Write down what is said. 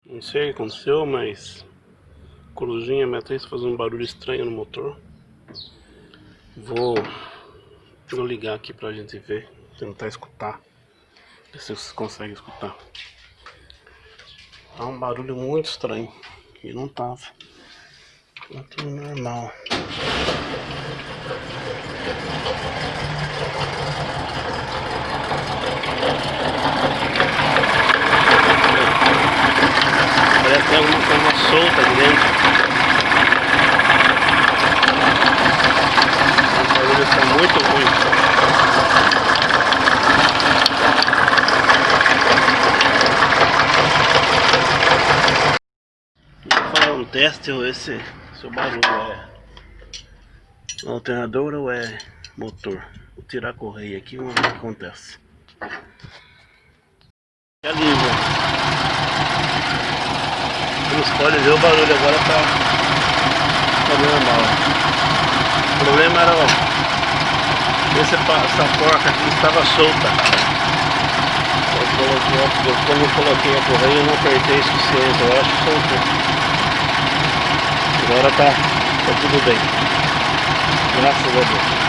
Não sei o que aconteceu, mas Corujinha Matriz fazendo um barulho estranho no motor. Vou ligar aqui pra gente ver, tentar escutar, ver se vocês conseguem escutar. Tá um barulho muito estranho e não tava. Tá tudo normal. Parece que tem alguma coisa solta aqui dentro. O barulho está muito ruim. Vou fazer um teste ou se o barulho é alternador ou é motor. Vou tirar a correia aqui e vamos ver o que acontece. Já liga. Vamos pode ver o barulho agora tá normal. O problema era essa porca aqui estava solta. Quando eu coloquei a correia eu não apertei o suficiente, eu acho que soltou. Agora tá tudo bem. Graças a Deus.